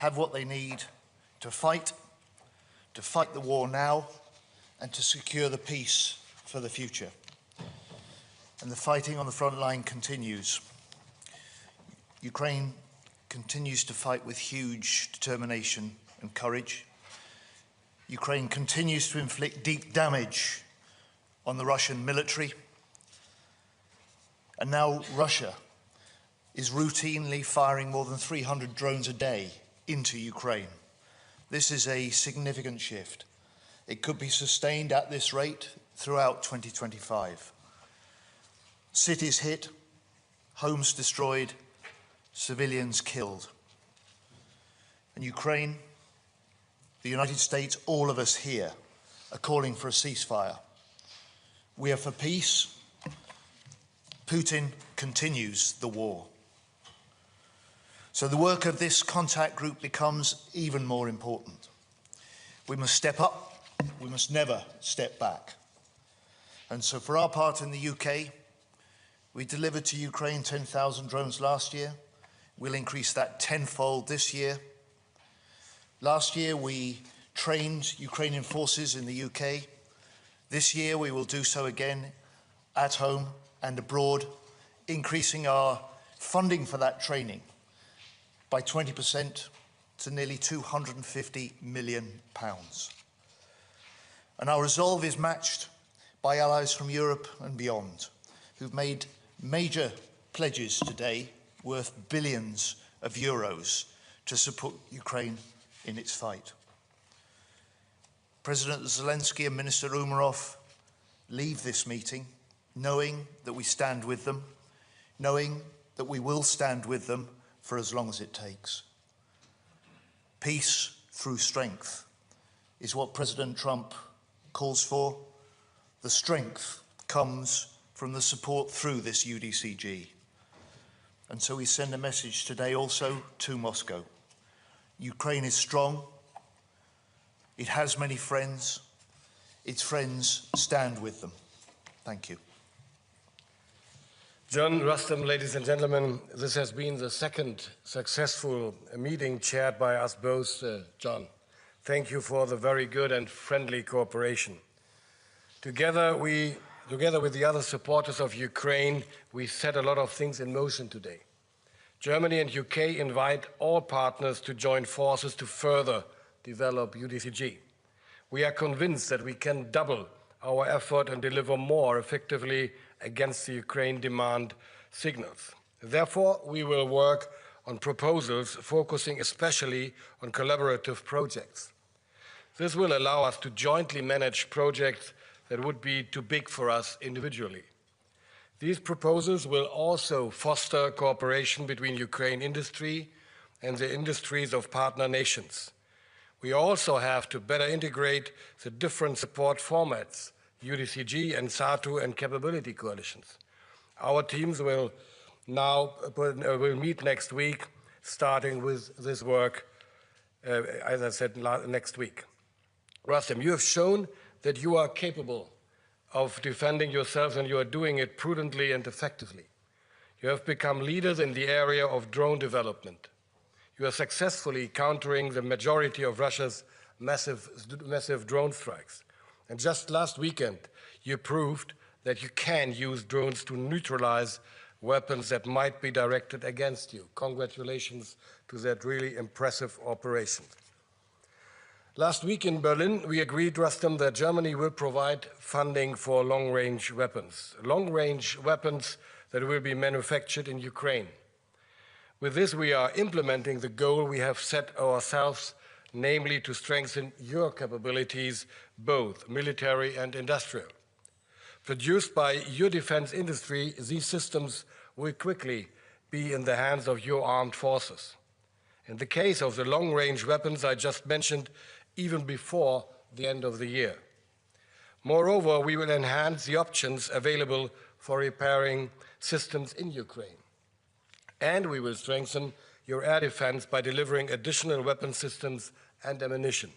have what they need to fight the war now, and to secure the peace for the future. And the fighting on the front line continues. Ukraine continues to fight with huge determination and courage. Ukraine continues to inflict deep damage on the Russian military. And now Russia is routinely firing more than 300 drones a day into Ukraine. This is a significant shift. It could be sustained at this rate throughout 2025. Cities hit, homes destroyed, civilians killed. And Ukraine, the United States, all of us here are calling for a ceasefire. We are for peace. Putin continues the war. So the work of this contact group becomes even more important. We must step up, we must never step back. And so for our part in the UK, we delivered to Ukraine 10,000 drones last year. We'll increase that tenfold this year. Last year we trained Ukrainian forces in the UK. This year we will do so again at home and abroad, increasing our funding for that training by 20% to nearly £250 million. And our resolve is matched by allies from Europe and beyond, who've made major pledges today worth billions of euros to support Ukraine in its fight. President Zelensky and Minister Umerov leave this meeting knowing that we stand with them, knowing that we will stand with them for as long as it takes. Peace through strength is what President Trump calls for. The strength comes from the support through this UDCG. And so we send a message today also to Moscow. Ukraine is strong. It has many friends. Its friends stand with them. Thank you. John, Rustem, ladies and gentlemen, this has been the second successful meeting chaired by us both, John. Thank you for the very good and friendly cooperation. Together with the other supporters of Ukraine, we set a lot of things in motion today. Germany and UK invite all partners to join forces to further develop UDCG. We are convinced that we can double our effort and deliver more effectively against the Ukraine demand signals. Therefore, we will work on proposals focusing especially on collaborative projects. This will allow us to jointly manage projects that would be too big for us individually. These proposals will also foster cooperation between Ukraine industry and the industries of partner nations. We also have to better integrate the different support formats, UDCG and SATU and capability coalitions. Our teams will meet next week, starting with this work, as I said, next week. Rustem, you have shown that you are capable of defending yourself, and you are doing it prudently and effectively. You have become leaders in the area of drone development. You are successfully countering the majority of Russia's massive drone strikes. And just last weekend, you proved that you can use drones to neutralize weapons that might be directed against you. Congratulations to that really impressive operation. Last week in Berlin, we agreed, Rustem, that Germany will provide funding for long-range weapons that will be manufactured in Ukraine. With this, we are implementing the goal we have set ourselves, namely to strengthen your capabilities, both military and industrial. Produced by your defense industry, these systems will quickly be in the hands of your armed forces. In the case of the long-range weapons I just mentioned, even before the end of the year. Moreover, we will enhance the options available for repairing systems in Ukraine. And we will strengthen your air defense by delivering additional weapon systems and ammunition.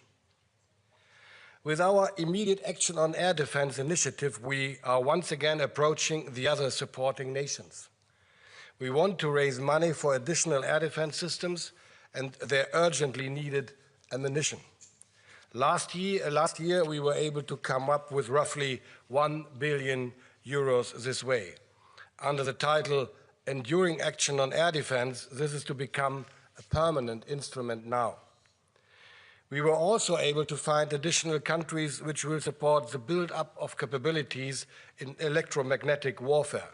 With our immediate action on air defense initiative, we are once again approaching the other supporting nations. We want to raise money for additional air defense systems and their urgently needed ammunition. Last year, we were able to come up with roughly 1 billion euros this way. Under the title Enduring Action on Air Defense, this is to become a permanent instrument now. We were also able to find additional countries which will support the build-up of capabilities in electromagnetic warfare.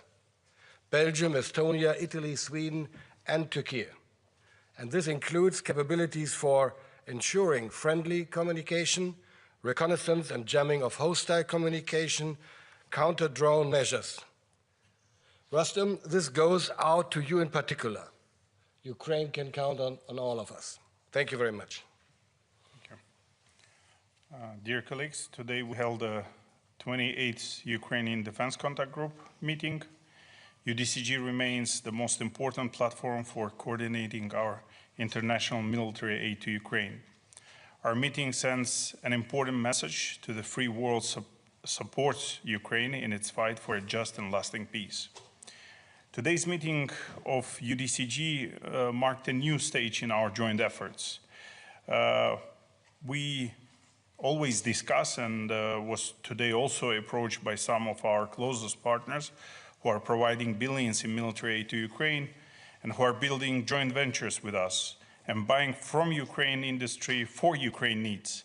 Belgium, Estonia, Italy, Sweden, and Turkey. And this includes capabilities for ensuring friendly communication, reconnaissance and jamming of hostile communication, counter-drone measures. Rustem, this goes out to you in particular. Ukraine can count on all of us. Thank you very much. Thank you. Dear colleagues, today we held a 28th Ukrainian Defense Contact Group meeting. UDCG remains the most important platform for coordinating our international military aid to Ukraine. Our meeting sends an important message to the free world supports Ukraine in its fight for a just and lasting peace. Today's meeting of UDCG marked a new stage in our joint efforts. We always discuss and was today also approached by some of our closest partners who are providing billions in military aid to Ukraine and who are building joint ventures with us and buying from Ukraine industry for Ukraine needs.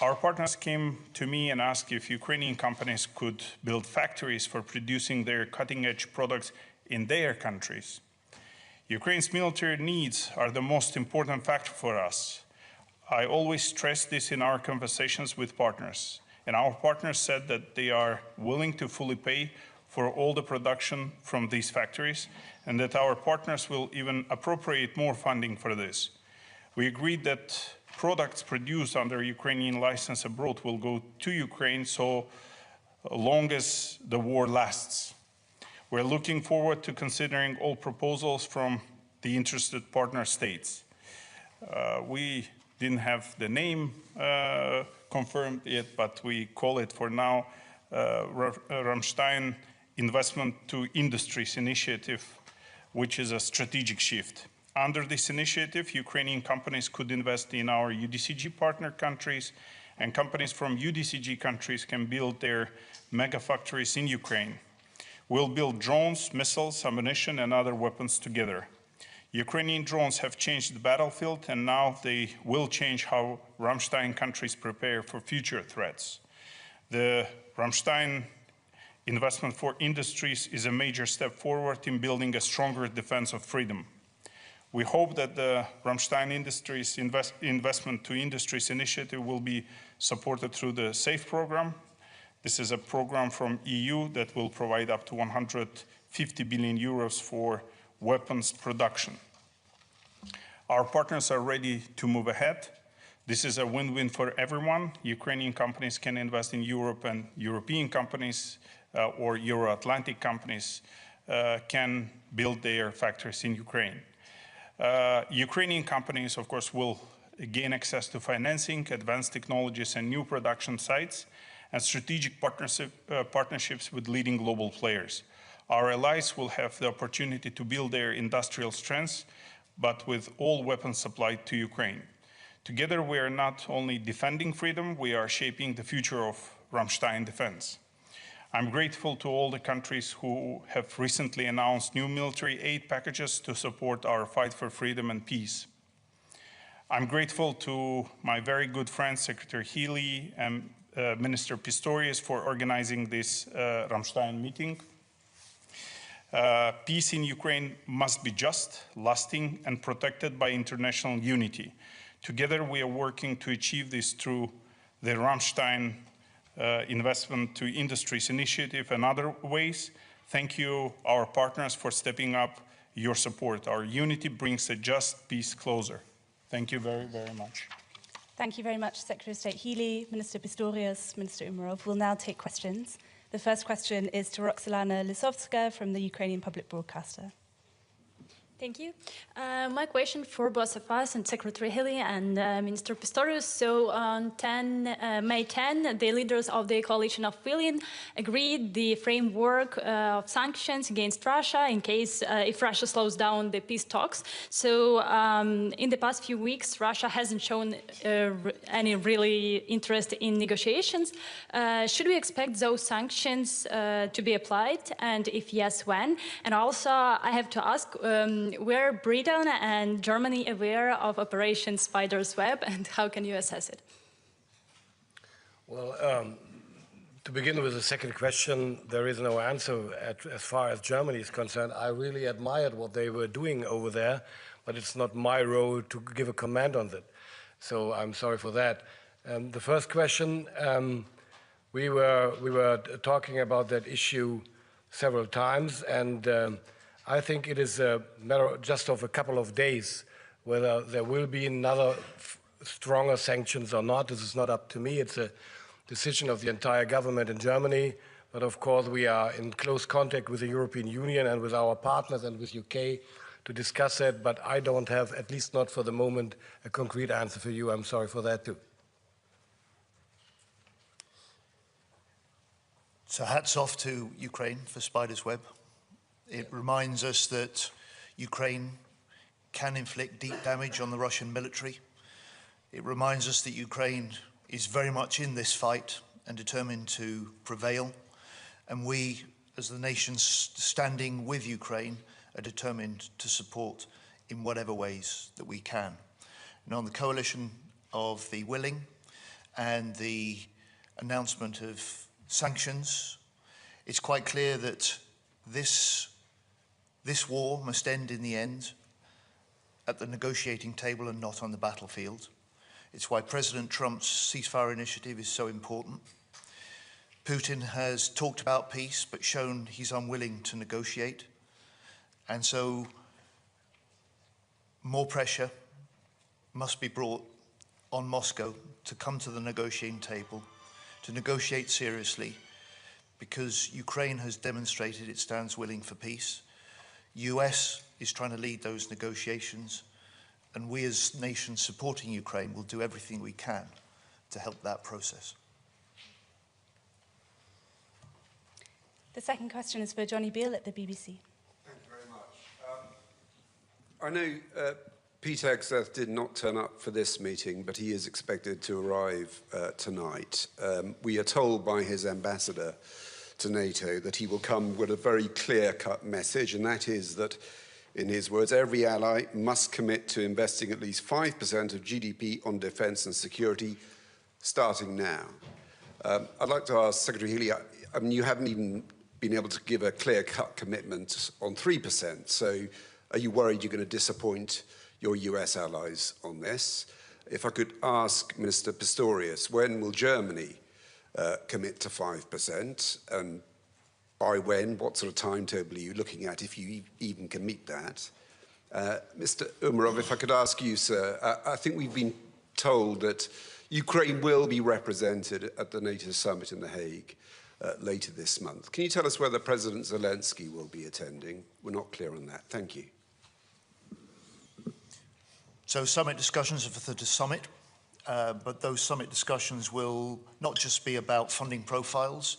Our partners came to me and asked if Ukrainian companies could build factories for producing their cutting-edge products in their countries. Ukraine's military needs are the most important factor for us. I always stress this in our conversations with partners, and our partners said that they are willing to fully pay for all the production from these factories, and that our partners will even appropriate more funding for this. We agreed that products produced under Ukrainian license abroad will go to Ukraine so long as the war lasts. We're looking forward to considering all proposals from the interested partner states. We didn't have the name confirmed yet, but we call it for now Ramstein Investment to Industries Initiative, which is a strategic shift. Under this initiative, Ukrainian companies could invest in our UDCG partner countries, and companies from UDCG countries can build their mega factories in Ukraine. We'll build drones, missiles, ammunition, and other weapons together. Ukrainian drones have changed the battlefield, and now they will change how Ramstein countries prepare for future threats. The Ramstein Investment for Industries is a major step forward in building a stronger defense of freedom. We hope that the Ramstein Industries Investment to Industries initiative will be supported through the SAFE program. This is a program from EU that will provide up to 150 billion euros for weapons production. Our partners are ready to move ahead. This is a win-win for everyone. Ukrainian companies can invest in Europe, and European companies or Euro-Atlantic companies can build their factories in Ukraine. Ukrainian companies, of course, will gain access to financing, advanced technologies, and new production sites, and strategic partnerships with leading global players. Our allies will have the opportunity to build their industrial strengths, but with all weapons supplied to Ukraine. Together, we are not only defending freedom, we are shaping the future of Ramstein defense. I'm grateful to all the countries who have recently announced new military aid packages to support our fight for freedom and peace. I'm grateful to my very good friend, Secretary Healy, and Minister Pistorius for organizing this Ramstein meeting. Peace in Ukraine must be just, lasting, and protected by international unity. Together, we are working to achieve this through the Ramstein Investment to Industries initiative and other ways. Thank you, our partners, for stepping up your support. Our unity brings a just peace closer. Thank you very, very much. Thank you very much, Secretary of State Healy, Minister Pistorius, Minister Umerov. We'll now take questions. The first question is to Roxolana Lisowska from the Ukrainian Public Broadcaster. Thank you. My question for both of us and Secretary Healy and Minister Pistorius. So on May 10, the leaders of the coalition of willing agreed the framework of sanctions against Russia in case if Russia slows down the peace talks. So in the past few weeks, Russia hasn't shown any really interest in negotiations. Should we expect those sanctions to be applied? And if yes, when? And also, I have to ask, were Britain and Germany aware of Operation Spider's Web, and how can you assess it? Well, to begin with the second question, there is no answer as far as Germany is concerned. I really admired what they were doing over there, but it's not my role to give a comment on that. So I'm sorry for that. The first question, we were talking about that issue several times, and I think it is a matter just of a couple of days whether there will be another stronger sanctions or not. This is not up to me. It's a decision of the entire government in Germany. But of course, we are in close contact with the European Union and with our partners and with UK to discuss that. But I don't have, at least not for the moment, a concrete answer for you. I'm sorry for that too. So hats off to Ukraine for Spider's Web. It reminds us that Ukraine can inflict deep damage on the Russian military. It reminds us that Ukraine is very much in this fight and determined to prevail. And we, as the nations standing with Ukraine, are determined to support in whatever ways that we can. And on the coalition of the willing and the announcement of sanctions, it's quite clear that this war must end in the end at the negotiating table and not on the battlefield. It's why President Trump's ceasefire initiative is so important. Putin has talked about peace, but shown he's unwilling to negotiate. And so more pressure must be brought on Moscow to come to the negotiating table, to negotiate seriously, because Ukraine has demonstrated it stands willing for peace. US is trying to lead those negotiations, and we as nations supporting Ukraine will do everything we can to help that process. The second question is for Johnny Beale at the BBC. Thank you very much. I know Peter Hegseth did not turn up for this meeting, but he is expected to arrive tonight. We are told by his ambassador to NATO that he will come with a very clear-cut message, and that is that, in his words, every ally must commit to investing at least 5% of GDP on defence and security, starting now. I'd like to ask Secretary Healy, I mean, you haven't even been able to give a clear-cut commitment on 3%, so are you worried you're going to disappoint your US allies on this? If I could ask Minister Pistorius, when will Germany commit to 5%, and by when? What sort of timetable are you looking at, if you even can meet that? Mr. Umerov, if I could ask you, sir, I think we've been told that Ukraine will be represented at the NATO summit in The Hague later this month. Can you tell us whether President Zelensky will be attending? We're not clear on that. Thank you. So summit discussions are for the summit. But those summit discussions will not just be about funding profiles,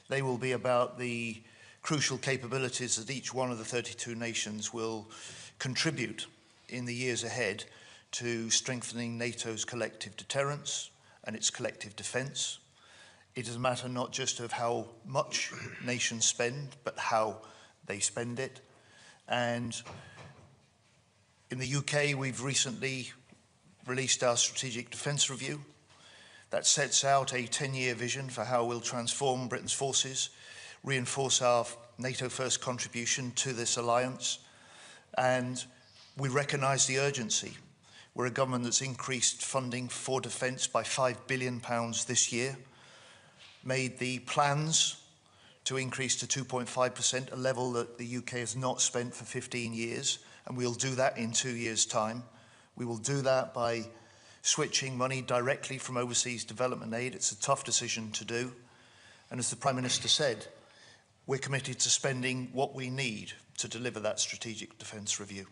they will be about the crucial capabilities that each one of the 32 nations will contribute in the years ahead to strengthening NATO's collective deterrence and its collective defence. It is a matter not just of how much nations spend, but how they spend it. And in the UK, we've recently released our Strategic Defence Review that sets out a 10-year vision for how we'll transform Britain's forces, reinforce our NATO first contribution to this alliance, and we recognise the urgency. We're a government that's increased funding for defence by £5 billion this year, made the plans to increase to 2.5%, a level that the UK has not spent for 15 years, and we'll do that in 2 years' time. We will do that by switching money directly from overseas development aid. It's a tough decision to do. And as the Prime Minister said, we're committed to spending what we need to deliver that strategic defence review.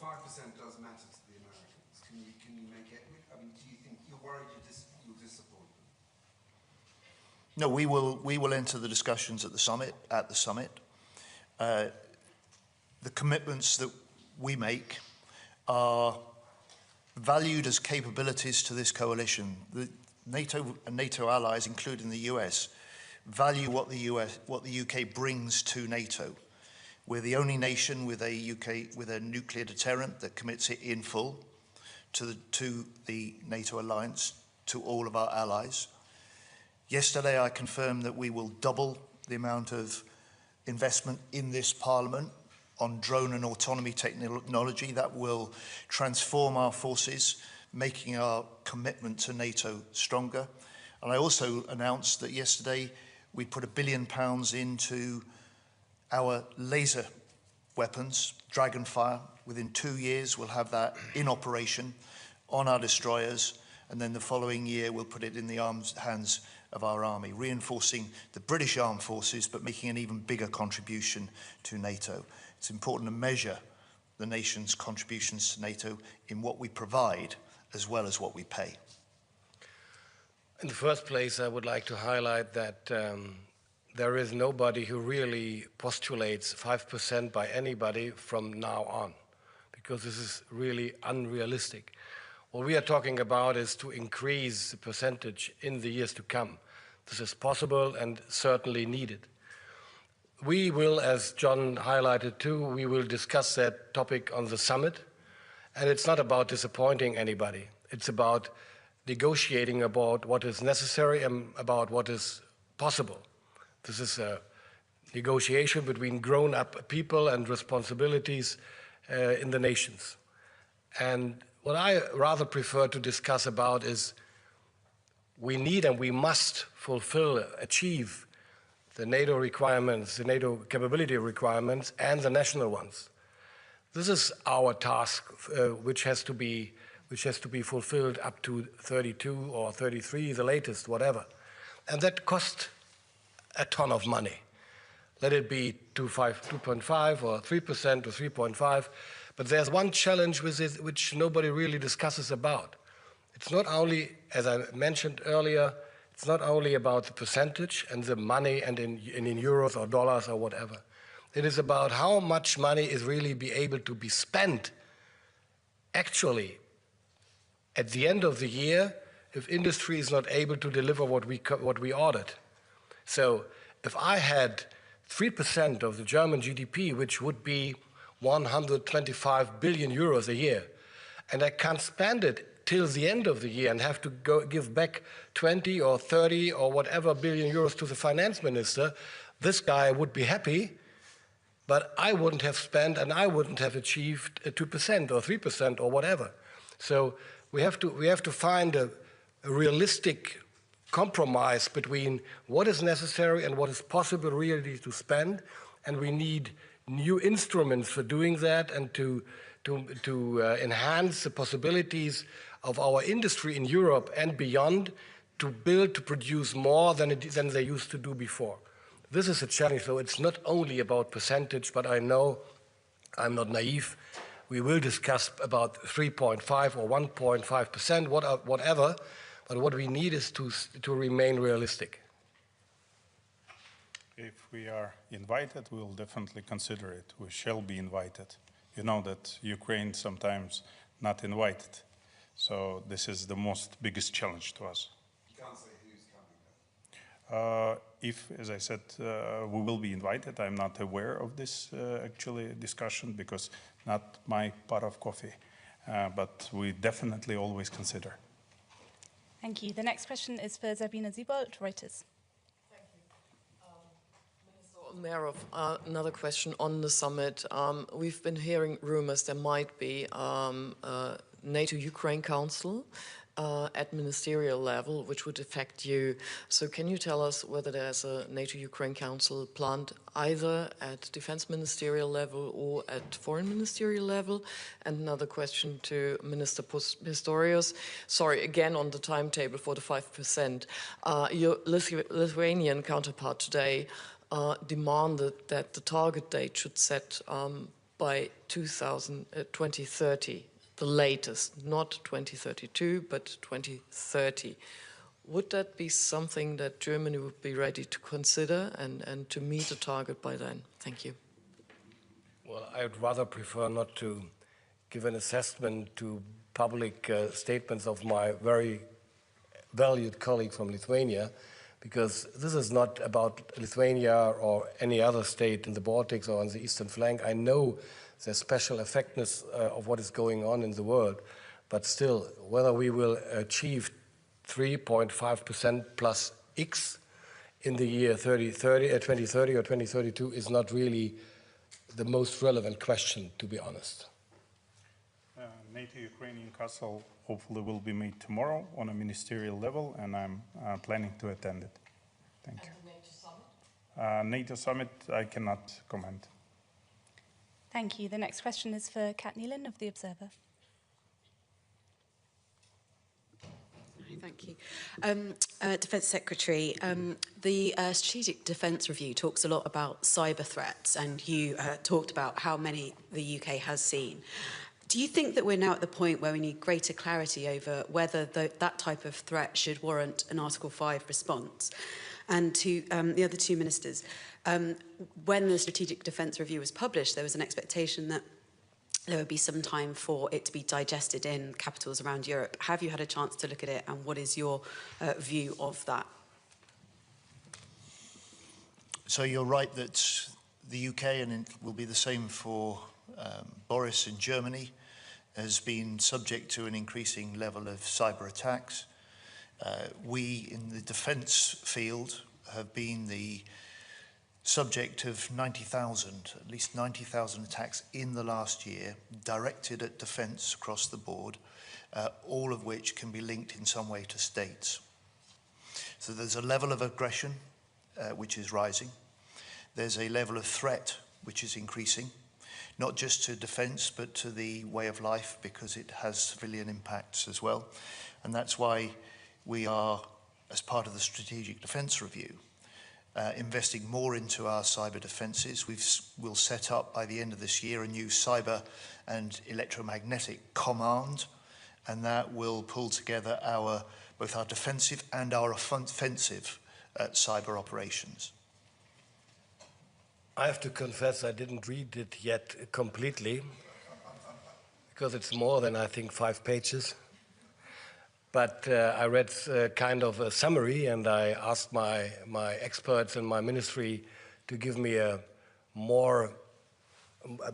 5% does matter to the Americans. Can you make it? I mean, do you think you're worried you'll disappoint them? No, we will enter the discussions at the summit. The commitments that we make are valued as capabilities to this coalition. The NATO and NATO allies, including the US, value what the UK brings to NATO. We're the only nation with a nuclear deterrent that commits it in full to the NATO alliance, to all of our allies. Yesterday, I confirmed that we will double the amount of investment in this Parliament on drone and autonomy technology that will transform our forces, making our commitment to NATO stronger. And I also announced that yesterday we put £1 billion into our laser weapons, Dragonfire. Within 2 years, we'll have that in operation on our destroyers, and then the following year we'll put it in the hands of our army, reinforcing the British armed forces, but making an even bigger contribution to NATO. It's important to measure the nation's contributions to NATO in what we provide as well as what we pay. In the first place, I would like to highlight that there is nobody who really postulates 5% by anybody from now on, because this is really unrealistic. What we are talking about is to increase the percentage in the years to come. This is possible and certainly needed. We will, as John highlighted too, we will discuss that topic on the summit. And it's not about disappointing anybody. It's about negotiating about what is necessary and about what is possible. This is a negotiation between grown-up people and responsibilities in the nations. And what I rather prefer to discuss about is we need and we must achieve the NATO requirements, the NATO capability requirements, and the national ones. This is our task, which has to be fulfilled up to 32 or 33, the latest, whatever. And that costs a ton of money. Let it be 2.5 or 3% or 3.5. But there's one challenge with it which nobody really discusses about. It's not only, as I mentioned earlier, it's not only about the percentage and the money and in euros or dollars or whatever. It is about how much money is really be able to be spent actually at the end of the year if industry is not able to deliver what we ordered. So if I had 3% of the German GDP, which would be 125 billion euros a year, and I can't spend it till the end of the year and have to give back 20 or 30 or whatever billion euros to the finance minister, this guy would be happy, but I wouldn't have spent and I wouldn't have achieved 2% or 3% or whatever. So we have to find a realistic compromise between what is necessary and what is possible really to spend, and we need new instruments for doing that and to enhance the possibilities of our industry in Europe and beyond to produce more than they used to do before. This is a challenge, so it's not only about percentage, but I know I'm not naive. We will discuss about 3.5 or 1.5%, whatever, but what we need is to remain realistic. If we are invited, we will definitely consider it. We shall be invited. You know that Ukraine sometimes not invited. So this is the biggest challenge to us. You can't say who's coming though. If, as I said, we will be invited, I'm not aware of this actually discussion because not my pot of coffee, but we definitely always consider. Thank you. The next question is for Sabine Siebold, Reuters. Thank you. Minister Umerov, another question on the summit. We've been hearing rumors there might be NATO-Ukraine Council at ministerial level, which would affect you. So can you tell us whether there's a NATO-Ukraine Council planned either at defense ministerial level or at foreign ministerial level? And another question to Minister Pistorius. Sorry, again on the timetable for the 5%. Your Lithuanian counterpart today demanded that the target date should set by 2030, the latest, not 2032, but 2030. Would that be something that Germany would be ready to consider and to meet a target by then? Thank you. Well, I would rather prefer not to give an assessment to public statements of my very valued colleague from Lithuania, because this is not about Lithuania or any other state in the Baltics or on the eastern flank. I know the special effectiveness of what is going on in the world, but still, whether we will achieve 3.5% plus X in the year 2030 or 2032 is not really the most relevant question, to be honest. NATO-Ukrainian Council hopefully will be made tomorrow on a ministerial level, and I'm planning to attend it. Thank you. And the NATO summit? NATO summit, I cannot comment. Thank you. The next question is for Kat Nealon of The Observer. Thank you. Defence Secretary, the Strategic Defence Review talks a lot about cyber threats, and you talked about how many the UK has seen. Do you think that we're now at the point where we need greater clarity over whether that type of threat should warrant an Article 5 response? And to the other two ministers, when the Strategic Defence Review was published, there was an expectation that there would be some time for it to be digested in capitals around Europe. Have you had a chance to look at it, and what is your view of that? So you're right that the UK, and it will be the same for Boris in Germany, has been subject to an increasing level of cyber attacks. We in the defence field have been the subject of 90,000, at least 90,000 attacks in the last year, directed at defence across the board, all of which can be linked in some way to states. So there's a level of aggression which is rising. There's a level of threat which is increasing, not just to defence but to the way of life, because it has civilian impacts as well. And that's why we are, as part of the Strategic Defence Review, investing more into our cyber defences. We'll set up by the end of this year a new cyber and electromagnetic command, and that will pull together both our defensive and our offensive cyber operations. I have to confess I didn't read it yet completely, because it's more than, I think, 5 pages. But I read kind of a summary, and I asked my experts in my ministry to give me a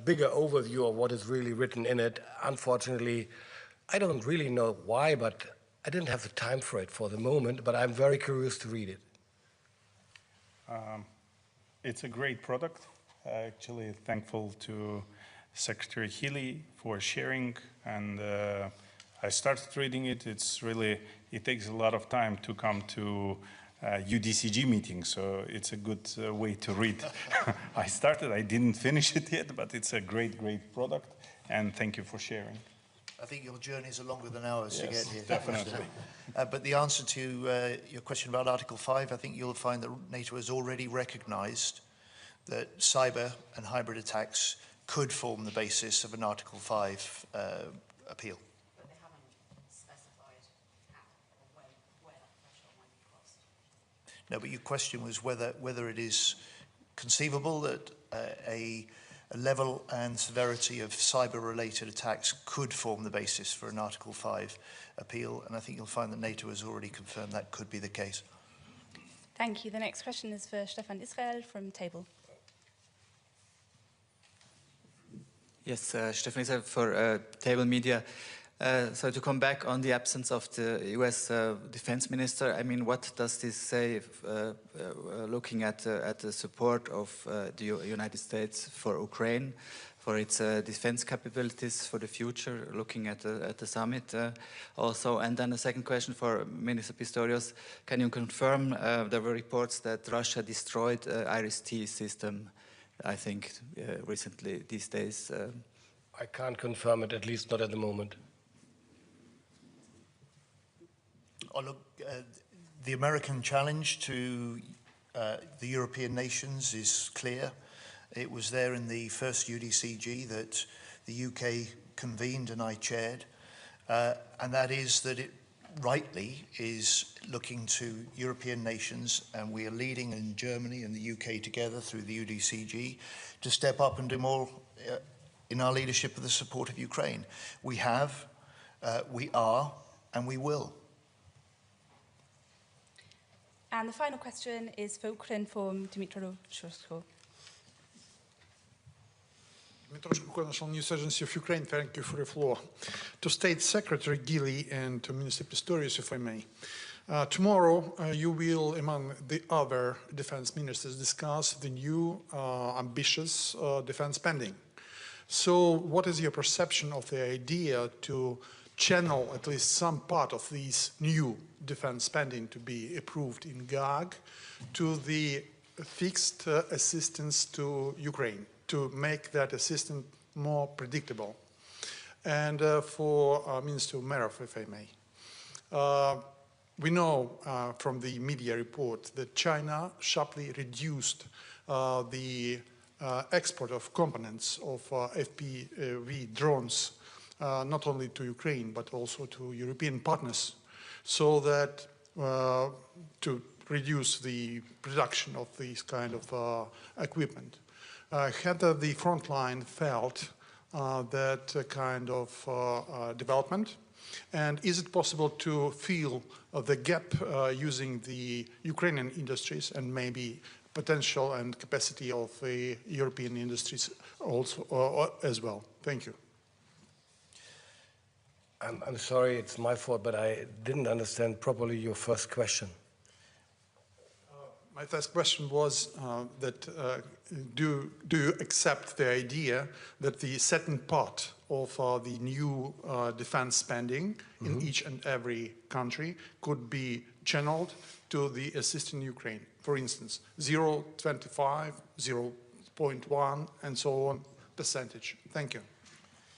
bigger overview of what is really written in it. Unfortunately, I don't really know why, but I didn't have the time for it for the moment, but I'm very curious to read it. It's a great product. Actually, thankful to Secretary Healy for sharing, and I started reading it. It takes a lot of time to come to UDCG meetings, so it's a good way to read. I didn't finish it yet, but it's a great product, and thank you for sharing. I think your journeys are longer than ours to get here. Definitely. But the answer to your question about Article 5, I think you'll find that NATO has already recognised that cyber and hybrid attacks could form the basis of an Article 5 appeal. But they haven't specified how or where that threshold might be crossed. No, but your question was whether it is conceivable that a level and severity of cyber-related attacks could form the basis for an Article 5 appeal, and I think you'll find that NATO has already confirmed that could be the case. Thank you. The next question is for Stefan Israel from Table. Yes, Stefan Israel for Table Media. So to come back on the absence of the US defense minister, I mean, what does this say looking at the support of the United States for Ukraine, for its defense capabilities for the future, looking at the summit also? And then a second question for Minister Pistorius. Can you confirm there were reports that Russia destroyed IRIS-T system, I think, recently these days? I can't confirm it, at least not at the moment. Oh, look, the American challenge to the European nations is clear. It was there in the first UDCG that the UK convened and I chaired, and that is that it rightly is looking to European nations, and we are leading in Germany and the UK together through the UDCG to step up and do more in our leadership of the support of Ukraine. We have, we are, and we will. And the final question is for Ukraine from Dmytro Shursko. Dmytro Shursko, National News Agency of Ukraine, thank you for the floor. To State Secretary Gili and to Minister Pistorius, if I may. Tomorrow, you will, among the other defense ministers, discuss the new ambitious defense spending. So what is your perception of the idea to channel at least some part of these new defense spending to be approved in GAG to the fixed assistance to Ukraine, to make that assistance more predictable? And for Minister Umerov, if I may. We know from the media report that China sharply reduced the export of components of FPV drones, not only to Ukraine, but also to European partners, so that to reduce the production of these kind of equipment. Had the front line felt that kind of development? And is it possible to fill the gap using the Ukrainian industries and maybe potential and capacity of the European industries also as well? Thank you. I'm sorry, it's my fault, but I didn't understand properly your first question. My first question was that do you accept the idea that the certain part of the new defense spending in each and every country could be channeled to the assisting Ukraine? For instance, 0.25, 0.1, and so on percentage. Thank you.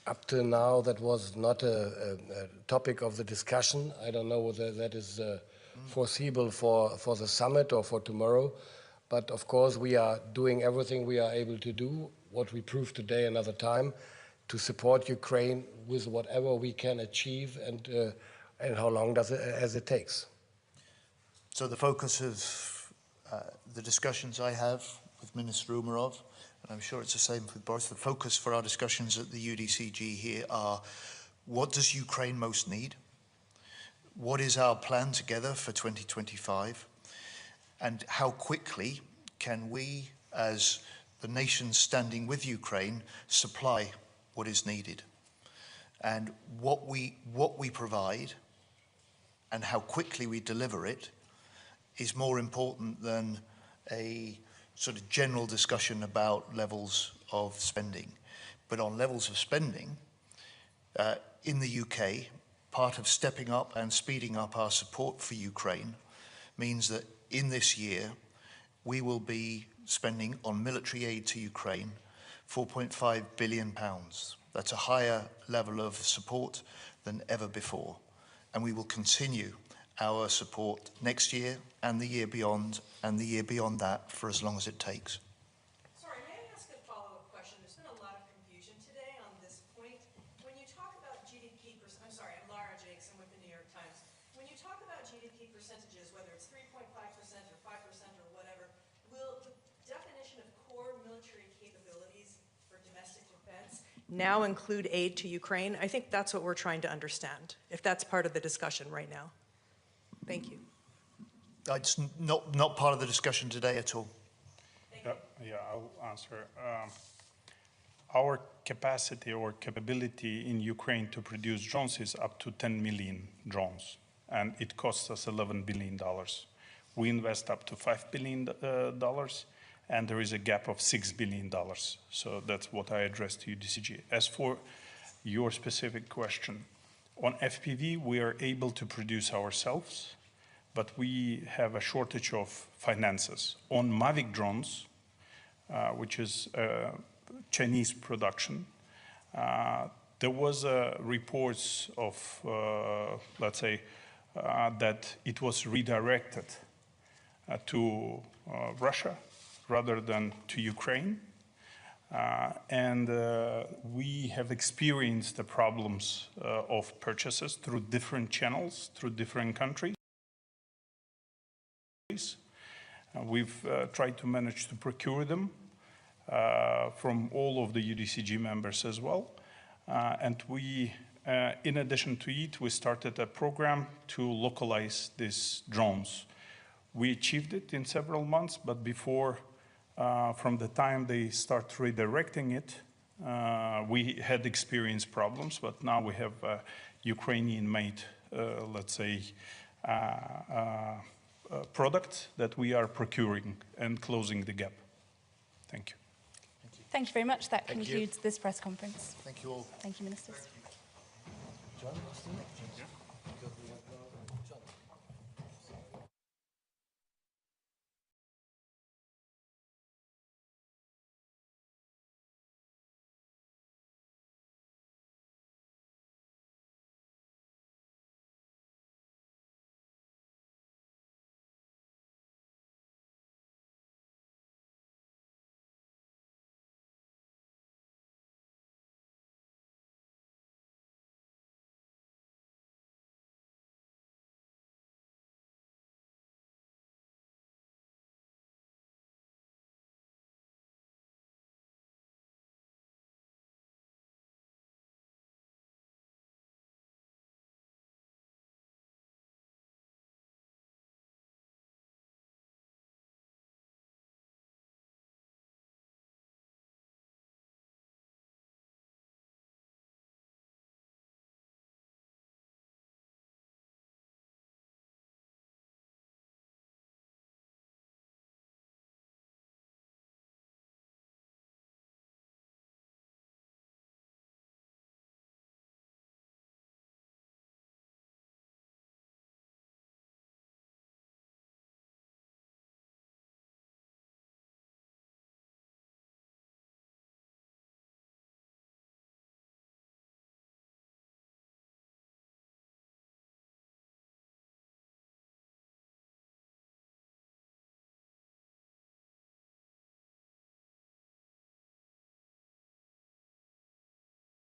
Up to now, that was not a topic of the discussion. I don't know whether that is foreseeable for the summit or for tomorrow. But of course, we are doing everything we are able to do, what we proved today another time, to support Ukraine with whatever we can achieve and how long as it takes. So the focus of the discussions I have with Minister Umerov, and I'm sure it's the same with Boris, the focus for our discussions at the UDCG here are what does Ukraine most need? What is our plan together for 2025? And how quickly can we, as the nation standing with Ukraine, supply what is needed? And what we provide and how quickly we deliver it is more important than a sort of general discussion about levels of spending. But on levels of spending, in the UK, part of stepping up and speeding up our support for Ukraine means that in this year, we will be spending on military aid to Ukraine £4.5 billion. That's a higher level of support than ever before. And we will continue our support next year and the year beyond and the year beyond that for as long as it takes. Sorry, may I ask a follow-up question? There's been a lot of confusion today on this point. When you talk about GDP, I'm sorry, I'm Lara Jakes, I'm with the New York Times. When you talk about GDP percentages, whether it's 3.5% or 5% or whatever, will the definition of core military capabilities for domestic defense now include aid to Ukraine? I think that's what we're trying to understand, if that's part of the discussion right now. Thank you. It's not part of the discussion today at all. Yeah, I'll answer. Our capacity or capability in Ukraine to produce drones is up to 10 million drones, and it costs us $11 billion. We invest up to $5 billion, and there is a gap of $6 billion. So that's what I addressed to UDCG. As for your specific question, on FPV, we are able to produce ourselves, but we have a shortage of finances. On Mavic drones, which is Chinese production, there was reports of, let's say, that it was redirected to Russia rather than to Ukraine. And we have experienced the problems of purchases through different channels, through different countries. We've tried to manage to procure them from all of the UDCG members as well. And we, in addition to it, we started a program to localize these drones. We achieved it in several months, but before, from the time they start redirecting it, we had experienced problems, but now we have Ukrainian-made, let's say, product that we are procuring and closing the gap. Thank you. Thank you very much. That concludes this press conference. Thank you all. Thank you, ministers. John?